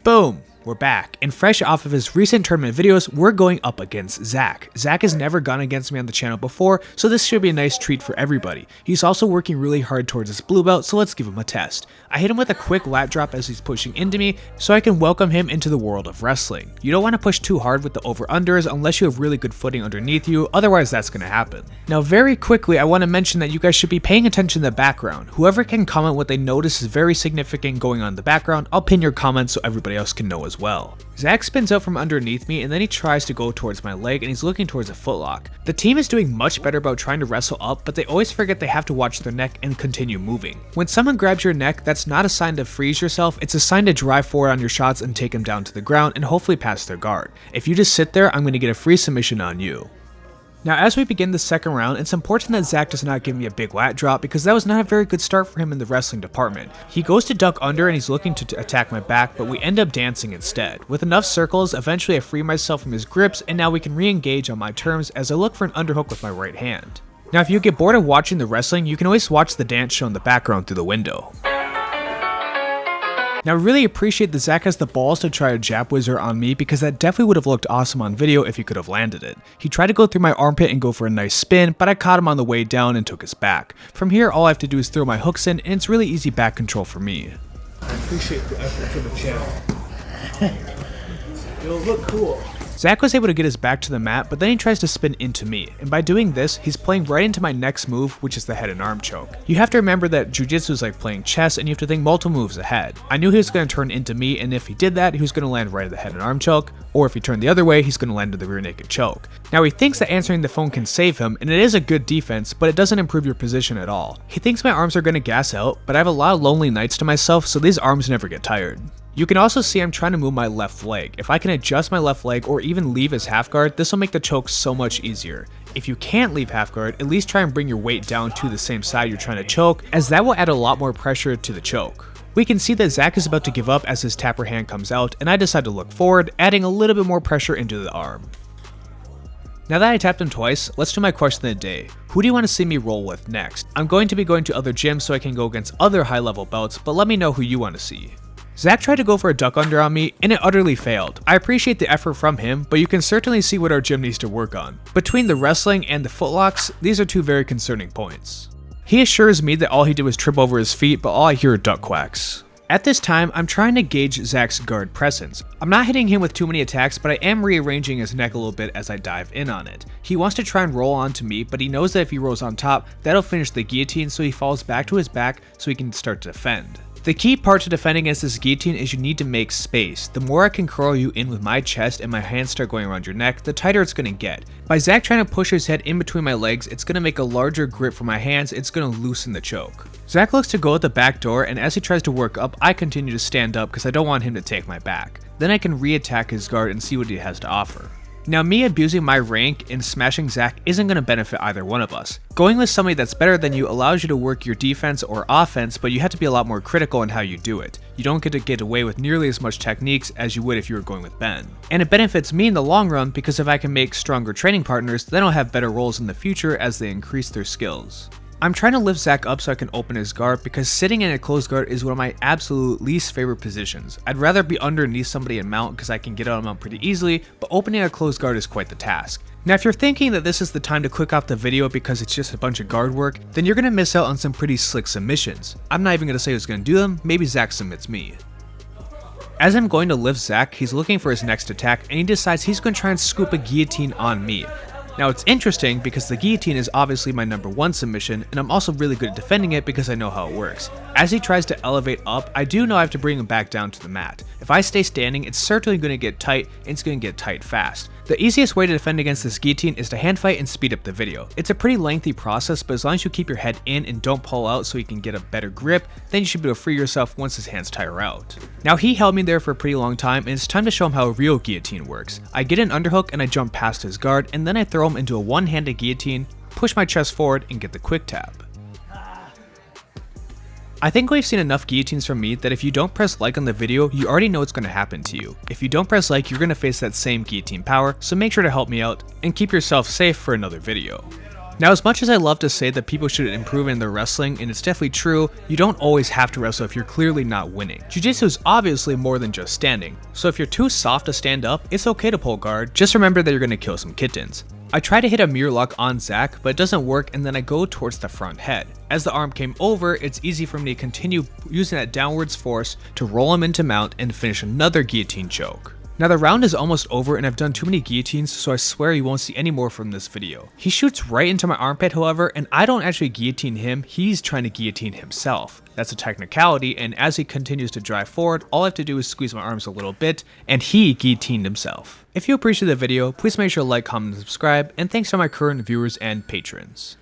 Boom! We're back, and fresh off of his recent tournament videos, we're going up against Zach. Zach has never gone against me on the channel before, so this should be a nice treat for everybody. He's also working really hard towards his blue belt, so let's give him a test. I hit him with a quick lat drop as he's pushing into me, so I can welcome him into the world of wrestling. You don't want to push too hard with the over-unders unless you have really good footing underneath you, otherwise that's going to happen. Now very quickly, I want to mention that you guys should be paying attention to the background. Whoever can comment what they notice is very significant going on in the background, I'll pin your comments so everybody else can know as well. Zach spins out from underneath me and then he tries to go towards my leg and he's looking towards a footlock. The team is doing much better about trying to wrestle up, but they always forget they have to watch their neck and continue moving. When someone grabs your neck, that's not a sign to freeze yourself, it's a sign to drive forward on your shots and take them down to the ground and hopefully pass their guard. If you just sit there, I'm going to get a free submission on you. Now as we begin the second round, it's important that Zach does not give me a big lat drop because that was not a very good start for him in the wrestling department. He goes to duck under and he's looking to attack my back, but we end up dancing instead. With enough circles, eventually I free myself from his grips and now we can re-engage on my terms as I look for an underhook with my right hand. Now if you get bored of watching the wrestling, you can always watch the dance show in the background through the window. Now I really appreciate that Zach has the balls to try a jab wizard on me because that definitely would have looked awesome on video if he could have landed it. He tried to go through my armpit and go for a nice spin, but I caught him on the way down and took his back. From here all I have to do is throw my hooks in and it's really easy back control for me. I appreciate the effort for the channel. It'll look cool. Zach was able to get his back to the mat, but then he tries to spin into me, and by doing this, he's playing right into my next move, which is the head and arm choke. You have to remember that Jiu Jitsu is like playing chess, and you have to think multiple moves ahead. I knew he was going to turn into me, and if he did that, he was going to land right at the head and arm choke, or if he turned the other way, he's going to land to the rear naked choke. Now he thinks that answering the phone can save him, and it is a good defense, but it doesn't improve your position at all. He thinks my arms are going to gas out, but I have a lot of lonely nights to myself, so these arms never get tired. You can also see I'm trying to move my left leg. If I can adjust my left leg or even leave as half guard, this will make the choke so much easier. If you can't leave half guard, at least try and bring your weight down to the same side you're trying to choke, as that will add a lot more pressure to the choke. We can see that Zach is about to give up as his tapper hand comes out, and I decide to look forward, adding a little bit more pressure into the arm. Now that I tapped him twice, let's do my question of the day. Who do you want to see me roll with next? I'm going to be going to other gyms so I can go against other high level belts, but let me know who you want to see. Zach tried to go for a duck under on me, and it utterly failed. I appreciate the effort from him, but you can certainly see what our gym needs to work on. Between the wrestling and the footlocks, these are two very concerning points. He assures me that all he did was trip over his feet, but all I hear are duck quacks. At this time, I'm trying to gauge Zach's guard presence. I'm not hitting him with too many attacks, but I am rearranging his neck a little bit as I dive in on it. He wants to try and roll onto me, but he knows that if he rolls on top, that'll finish the guillotine, so he falls back to his back so he can start to defend. The key part to defending against this guillotine is you need to make space. The more I can curl you in with my chest and my hands start going around your neck, the tighter it's going to get. By Zach trying to push his head in between my legs, it's going to make a larger grip for my hands, it's going to loosen the choke. Zach looks to go at the back door, and as he tries to work up, I continue to stand up because I don't want him to take my back. Then I can re-attack his guard and see what he has to offer. Now me abusing my rank and smashing Zach isn't going to benefit either one of us. Going with somebody that's better than you allows you to work your defense or offense, but you have to be a lot more critical in how you do it. You don't get to get away with nearly as much techniques as you would if you were going with Ben. And it benefits me in the long run because if I can make stronger training partners, then I'll have better roles in the future as they increase their skills. I'm trying to lift Zach up so I can open his guard because sitting in a closed guard is one of my absolute least favorite positions. I'd rather be underneath somebody and mount because I can get on a mount pretty easily, but opening a closed guard is quite the task. Now if you're thinking that this is the time to click off the video because it's just a bunch of guard work, then you're going to miss out on some pretty slick submissions. I'm not even going to say who's going to do them, maybe Zach submits me. As I'm going to lift Zach, he's looking for his next attack and he decides he's going to try and scoop a guillotine on me. Now it's interesting because the guillotine is obviously my number one submission, and I'm also really good at defending it because I know how it works. As he tries to elevate up, I do know I have to bring him back down to the mat. If I stay standing, it's certainly going to get tight, and it's going to get tight fast. The easiest way to defend against this guillotine is to hand fight and speed up the video. It's a pretty lengthy process, but as long as you keep your head in and don't pull out so you can get a better grip, then you should be able to free yourself once his hands tire out. Now he held me there for a pretty long time, and it's time to show him how a real guillotine works. I get an underhook and I jump past his guard, and then I throw him into a one-handed guillotine, push my chest forward, and get the quick tap. I think we've seen enough guillotines from me that if you don't press like on the video, you already know what's going to happen to you. If you don't press like, you're going to face that same guillotine power, so make sure to help me out and keep yourself safe for another video. Now, as much as I love to say that people should improve in their wrestling, and it's definitely true, you don't always have to wrestle if you're clearly not winning. Jiu-Jitsu is obviously more than just standing, so if you're too soft to stand up, it's okay to pull guard, just remember that you're going to kill some kittens. I try to hit a mirror lock on Zach, but it doesn't work, and then I go towards the front head. As the arm came over, it's easy for me to continue using that downwards force to roll him into mount and finish another guillotine choke. Now the round is almost over and I've done too many guillotines, so I swear you won't see any more from this video. He shoots right into my armpit, however, and I don't actually guillotine him, he's trying to guillotine himself. That's a technicality, and as he continues to drive forward, all I have to do is squeeze my arms a little bit, and he guillotined himself. If you appreciate the video, please make sure to like, comment, and subscribe, and thanks to my current viewers and patrons.